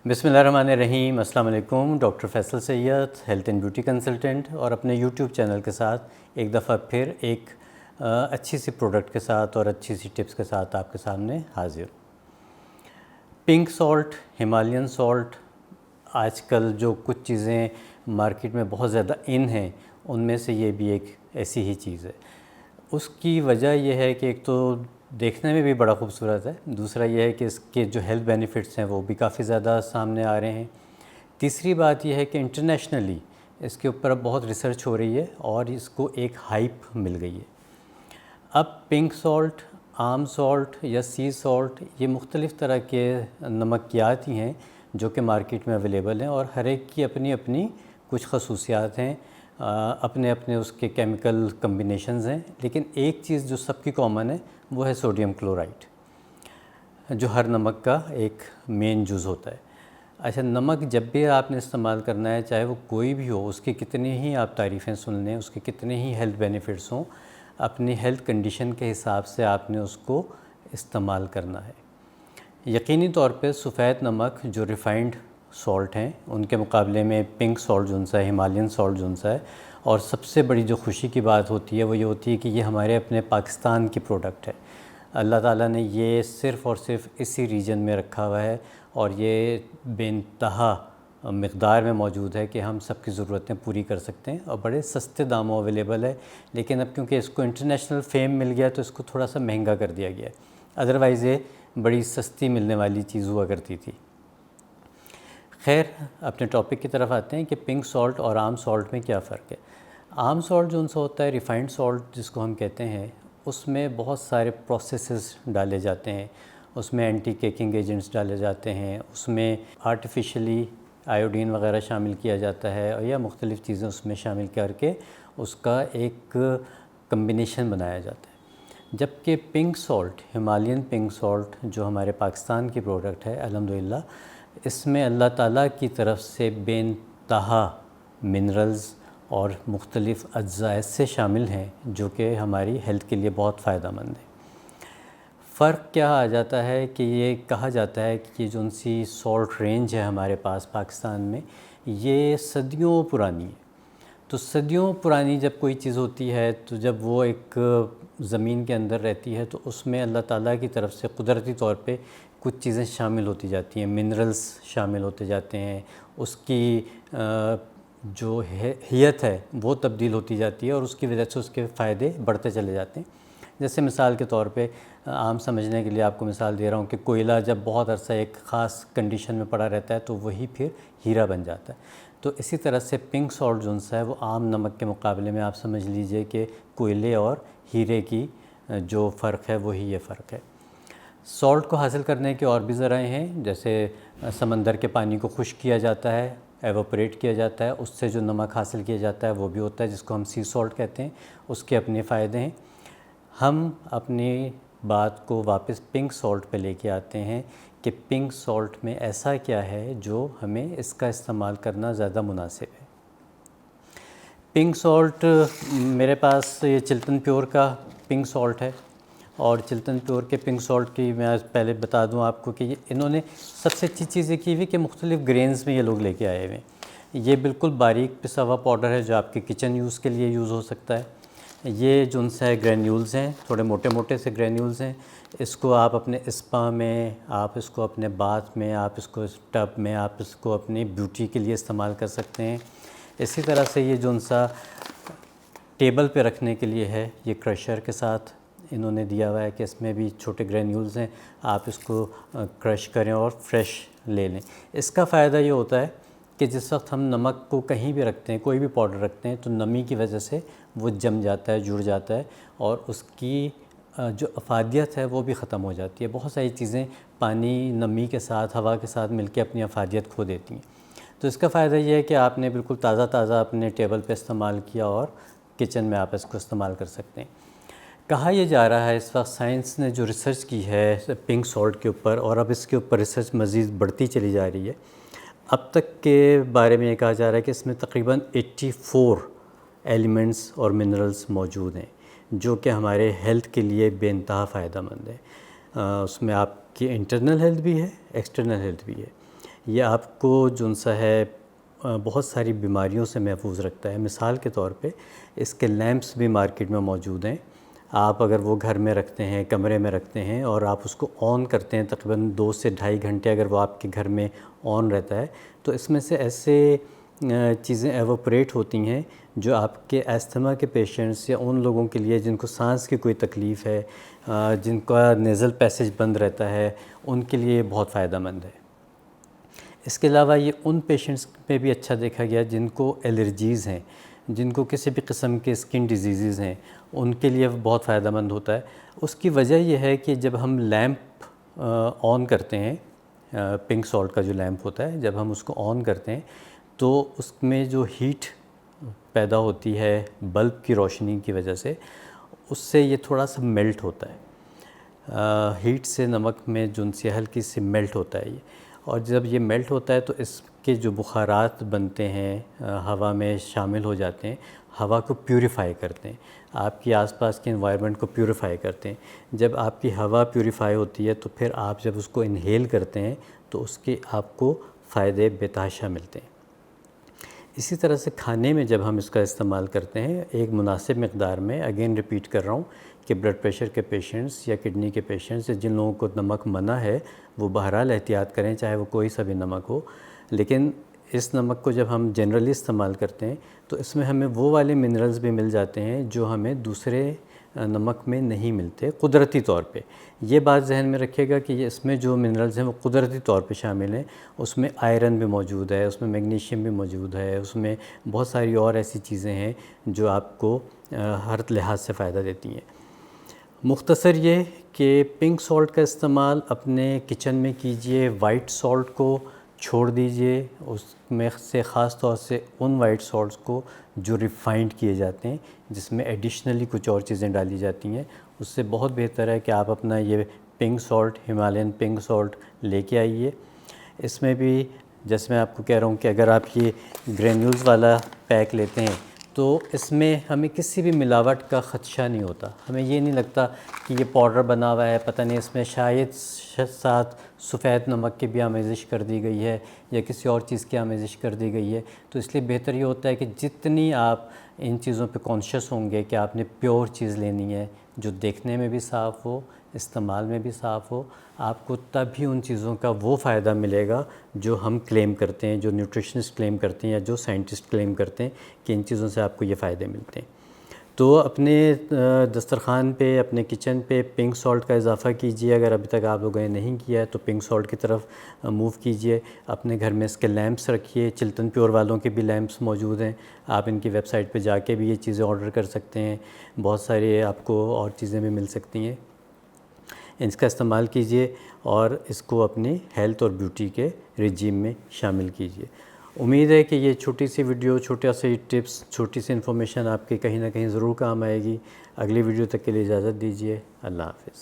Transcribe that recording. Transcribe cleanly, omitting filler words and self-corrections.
بسم اللہ الرحمن الرحیم۔ السلام علیکم۔ Doctor Faisal Syed, health and beauty consultant, اور اپنے یوٹیوب چینل کے ساتھ ایک دفعہ پھر ایک اچھی سی پروڈکٹ کے ساتھ اور اچھی سی ٹپس کے ساتھ آپ کے سامنے حاضر۔ پنک سالٹ، ہمالین سالٹ، آج کل جو کچھ چیزیں مارکیٹ میں بہت زیادہ ان ہیں ان میں سے یہ بھی ایک ایسی ہی چیز ہے۔ اس کی وجہ یہ ہے کہ ایک تو دیکھنے میں بھی بڑا خوبصورت ہے، دوسرا یہ ہے کہ اس کے جو ہیلتھ بینیفٹس ہیں وہ بھی کافی زیادہ سامنے آ رہے ہیں۔ تیسری بات یہ ہے کہ انٹرنیشنلی اس کے اوپر اب بہت ریسرچ ہو رہی ہے اور اس کو ایک ہائپ مل گئی ہے۔ اب پنک سالٹ، عام سالٹ یا سی سالٹ، یہ مختلف طرح کے نمکیات ہی ہیں جو کہ مارکیٹ میں اویلیبل ہیں، اور ہر ایک کی اپنی اپنی کچھ خصوصیات ہیں، اپنے اپنے اس کے کیمیکل کمبینیشنز ہیں، لیکن ایک چیز جو سب کی کامن ہے وہ ہے سوڈیم کلورائڈ، جو ہر نمک کا ایک مین جز ہوتا ہے۔ اچھا، نمک جب بھی آپ نے استعمال کرنا ہے، چاہے وہ کوئی بھی ہو، اس کی کتنی ہی آپ تعریفیں سن لیں، اس کے کتنے ہی ہیلتھ بینیفٹس ہوں، اپنی ہیلتھ کنڈیشن کے حساب سے آپ نے اس کو استعمال کرنا ہے۔ یقینی طور پہ سفید نمک جو ریفائنڈ سالٹ ہیں ان کے مقابلے میں پنک سالٹ جو ہے، ہمالین سالٹ جو ہے، اور سب سے بڑی جو خوشی کی بات ہوتی ہے وہ یہ ہوتی ہے کہ یہ ہمارے اپنے پاکستان کی پروڈکٹ ہے۔ اللہ تعالیٰ نے یہ صرف اور صرف اسی ریجن میں رکھا ہوا ہے، اور یہ بے انتہا مقدار میں موجود ہے کہ ہم سب کی ضرورتیں پوری کر سکتے ہیں، اور بڑے سستے داموں اویلیبل ہے۔ لیکن اب کیونکہ اس کو انٹرنیشنل فیم مل گیا تو اس کو تھوڑا سا مہنگا کر دیا گیا ہے، ادروائز یہ بڑی سستی ملنے والی چیز ہوا کرتی تھی۔ خیر، اپنے ٹاپک کی طرف آتے ہیں کہ پنک سالٹ اور عام سالٹ میں کیا فرق ہے۔ عام سالٹ جو ان سے ہوتا ہے، ریفائنڈ سالٹ جس کو ہم کہتے ہیں، اس میں بہت سارے پروسیسز ڈالے جاتے ہیں، اس میں اینٹی کیکنگ ایجنٹس ڈالے جاتے ہیں، اس میں آرٹیفیشلی آیوڈین وغیرہ شامل کیا جاتا ہے، یا مختلف چیزیں اس میں شامل کر کے اس کا ایک کمبینیشن بنایا جاتا ہے۔ جبکہ pink salt, Himalayan pink salt جو ہمارے پاکستان کی پروڈکٹ ہے، الحمدللہ اس میں اللہ تعالیٰ کی طرف سے بے انتہا منرلز اور مختلف اجزاء سے شامل ہیں جو کہ ہماری ہیلتھ کے لیے بہت فائدہ مند ہے۔ فرق کیا آ جاتا ہے کہ یہ کہا جاتا ہے کہ یہ جو سی سالٹ رینج ہے ہمارے پاس پاکستان میں، یہ صدیوں پرانی ہے۔ تو صدیوں پرانی جب کوئی چیز ہوتی ہے تو جب وہ ایک زمین کے اندر رہتی ہے تو اس میں اللہ تعالیٰ کی طرف سے قدرتی طور پہ کچھ چیزیں شامل ہوتی جاتی ہیں، منرلز شامل ہوتے جاتے ہیں، اس کی جو ہیت ہے وہ تبدیل ہوتی جاتی ہے، اور اس کی وجہ سے اس کے فائدے بڑھتے چلے جاتے ہیں۔ جیسے مثال کے طور پہ عام سمجھنے کے لیے آپ کو مثال دے رہا ہوں کہ کوئلہ جب بہت عرصہ ایک خاص کنڈیشن میں پڑا رہتا ہے تو وہی پھر ہیرا بن جاتا ہے۔ تو اسی طرح سے پنک سالٹ جو ہے وہ عام نمک کے مقابلے میں آپ سمجھ لیجئے کہ کوئلے اور ہیرے کی جو فرق ہے وہی یہ فرق ہے۔ سالٹ کو حاصل کرنے کے اور بھی ذرائع ہیں، جیسے سمندر کے پانی کو خشک کیا جاتا ہے، ایوپوریٹ کیا جاتا ہے، اس سے جو نمک حاصل کیا جاتا ہے وہ بھی ہوتا ہے، جس کو ہم سی سالٹ کہتے ہیں، اس کے اپنے فائدے ہیں۔ ہم اپنی بات کو واپس پنک سالٹ پہ لے کے آتے ہیں کہ پنک سالٹ میں ایسا کیا ہے جو ہمیں اس کا استعمال کرنا زیادہ مناسب ہے۔ پنک سالٹ میرے پاس یہ چلتن پیور کا پنک سالٹ ہے، اور چلتن پیور کے پنک سالٹ کی میں پہلے بتا دوں آپ کو کہ انہوں نے سب سے اچھی چیز یہ کی ہوئی کہ مختلف گرینز میں یہ لوگ لے کے آئے ہوئے ہیں۔ یہ بالکل باریک پسا ہوا پاؤڈر ہے جو آپ کے کچن یوز کے لیے یوز ہو سکتا ہے۔ یہ جو ان سے گرینیولز ہیں، تھوڑے موٹے موٹے سے گرینیولز ہیں، اس کو آپ اپنے اسپا میں، آپ اس کو اپنے باتھ میں، آپ اس کو ٹب میں، آپ اس کو اپنی بیوٹی کے لیے استعمال کر سکتے ہیں۔ اسی طرح سے یہ جو ان سا ٹیبل پہ رکھنے کے لیے ہے، یہ کرشر کے ساتھ انہوں نے دیا ہوا ہے کہ اس میں بھی چھوٹے گرینیولز ہیں، آپ اس کو کرش کریں اور فریش لے لیں۔ اس کا فائدہ یہ ہوتا ہے کہ جس وقت ہم نمک کو کہیں بھی رکھتے ہیں، کوئی بھی پاؤڈر رکھتے ہیں، تو نمی کی وجہ سے وہ جم جاتا ہے، جڑ جاتا ہے، اور اس کی جو افادیت ہے وہ بھی ختم ہو جاتی ہے۔ بہت ساری چیزیں پانی نمی کے ساتھ، ہوا کے ساتھ مل کے اپنی افادیت کھو دیتی ہیں۔ تو اس کا فائدہ یہ ہے کہ آپ نے بالکل تازہ تازہ اپنے ٹیبل پہ استعمال کیا، اور کچن میں آپ اس کو استعمال کر سکتے ہیں۔ کہا یہ جا رہا ہے اس وقت سائنس نے جو ریسرچ کی ہے پنک سالٹ کے اوپر، اور اب اس کے اوپر ریسرچ مزید بڑھتی چلی جا رہی ہے، اب تک کے بارے میں یہ کہا جا رہا ہے کہ اس میں تقریباً 84 ایلیمنٹس اور منرلز موجود ہیں جو کہ ہمارے ہیلتھ کے لیے بے انتہا فائدہ مند ہے۔ اس میں آپ کی انٹرنل ہیلتھ بھی ہے، ایکسٹرنل ہیلتھ بھی ہے۔ یہ آپ کو جو سا ہے بہت ساری بیماریوں سے محفوظ رکھتا ہے۔ مثال کے طور پہ اس کے لیمپس بھی مارکیٹ میں موجود ہیں، آپ اگر وہ گھر میں رکھتے ہیں، کمرے میں رکھتے ہیں اور آپ اس کو آن کرتے ہیں تقریباً 2 سے 2.5 گھنٹے اگر وہ آپ کے گھر میں آن رہتا ہے تو اس میں سے ایسے چیزیں ایوپریٹ ہوتی ہیں جو آپ کے ایستھما کے پیشنٹس یا ان لوگوں کے لیے جن کو سانس کی کوئی تکلیف ہے، جن کا نیزل پیسیج بند رہتا ہے، ان کے لیے بہت فائدہ مند ہے۔ اس کے علاوہ یہ ان پیشنٹس میں بھی اچھا دیکھا گیا جن کو الرجیز ہیں، جن کو کسی بھی قسم کے اسکن ڈیزیزز ہیں، ان کے لیے بہت فائدہ مند ہوتا ہے۔ اس کی وجہ یہ ہے کہ جب ہم لیمپ آن کرتے ہیں، پنک سالٹ کا جو لیمپ ہوتا ہے، جب ہم اس کو آن کرتے ہیں تو اس میں جو ہیٹ پیدا ہوتی ہے بلب کی روشنی کی وجہ سے، اس سے یہ تھوڑا سا میلٹ ہوتا ہے، ہیٹ سے نمک میں جو سی ہلکی سی میلٹ ہوتا ہے یہ، اور جب یہ میلٹ ہوتا ہے تو اس کے جو بخارات بنتے ہیں ہوا میں شامل ہو جاتے ہیں، ہوا کو پیوریفائی کرتے ہیں، آپ کی آس پاس کے انوائرمنٹ کو پیوریفائی کرتے ہیں۔ جب آپ کی ہوا پیوریفائی ہوتی ہے تو پھر آپ جب اس کو انہیل کرتے ہیں تو اس کے آپ کو فائدے بے تحاشا ملتے ہیں۔ اسی طرح سے کھانے میں جب ہم اس کا استعمال کرتے ہیں ایک مناسب مقدار میں، اگین ریپیٹ کر رہا ہوں کہ بلڈ پریشر کے پیشنٹس یا کڈنی کے پیشنٹس یا جن لوگوں کو نمک منع ہے وہ بہرحال احتیاط کریں، چاہے وہ کوئی سا بھی نمک ہو، لیکن اس نمک کو جب ہم جنرلی استعمال کرتے ہیں تو اس میں ہمیں وہ والے منرلز بھی مل جاتے ہیں جو ہمیں دوسرے نمک میں نہیں ملتے قدرتی طور پہ۔ یہ بات ذہن میں رکھیے گا کہ اس میں جو منرلز ہیں وہ قدرتی طور پہ شامل ہیں، اس میں آئرن بھی موجود ہے، اس میں میگنیشیم بھی موجود ہے، اس میں بہت ساری اور ایسی چیزیں ہیں جو آپ کو ہر لحاظ سے فائدہ دیتی ہیں۔ مختصر یہ کہ پنک سالٹ کا استعمال اپنے کچن میں کیجئے، وائٹ سالٹ کو چھوڑ دیجئے، اس میں سے خاص طور سے ان وائٹ سالٹس کو جو ریفائنڈ کیے جاتے ہیں، جس میں ایڈیشنلی کچھ اور چیزیں ڈالی جاتی ہیں۔ اس سے بہت بہتر ہے کہ آپ اپنا یہ pink salt, Himalayan pink salt لے کے آئیے۔ اس میں بھی جیسے میں آپ کو کہہ رہا ہوں کہ اگر آپ یہ گرینیولز والا پیک لیتے ہیں تو اس میں ہمیں کسی بھی ملاوٹ کا خدشہ نہیں ہوتا، ہمیں یہ نہیں لگتا کہ یہ پاؤڈر بنا ہوا ہے، پتہ نہیں اس میں شاید ساتھ سفید نمک کی بھی آمیزش کر دی گئی ہے یا کسی اور چیز کی آمیزش کر دی گئی ہے۔ تو اس لیے بہتر یہ ہوتا ہے کہ جتنی آپ ان چیزوں پہ کانشیس ہوں گے کہ آپ نے پیور چیز لینی ہے جو دیکھنے میں بھی صاف ہو، استعمال میں بھی صاف ہو، آپ کو تب ہی ان چیزوں کا وہ فائدہ ملے گا جو ہم کلیم کرتے ہیں، جو نیوٹریشنسٹ کلیم کرتے ہیں یا جو سائنٹسٹ کلیم کرتے ہیں کہ ان چیزوں سے آپ کو یہ فائدے ملتے ہیں۔ تو اپنے دسترخوان پہ، اپنے کچن پہ پنک سالٹ کا اضافہ کیجئے، اگر ابھی تک آپ لوگوں نے نہیں کیا ہے تو پنک سالٹ کی طرف موو کیجئے۔ اپنے گھر میں اس کے لیمپس رکھیے، چلتن پیور والوں کے بھی لیمپس موجود ہیں، آپ ان کی ویب سائٹ پہ جا کے بھی یہ چیزیں آرڈر کر سکتے ہیں، بہت سارے آپ کو اور چیزیں بھی مل سکتی ہیں۔ اس کا استعمال کیجئے اور اس کو اپنی ہیلتھ اور بیوٹی کے رجیم میں شامل کیجئے۔ امید ہے کہ یہ چھوٹی سی ویڈیو، چھوٹا سی ٹپس، چھوٹی سی انفارمیشن آپ کے کہیں نہ کہیں ضرور کام آئے گی۔ اگلی ویڈیو تک کے لیے اجازت دیجیے۔ اللہ حافظ۔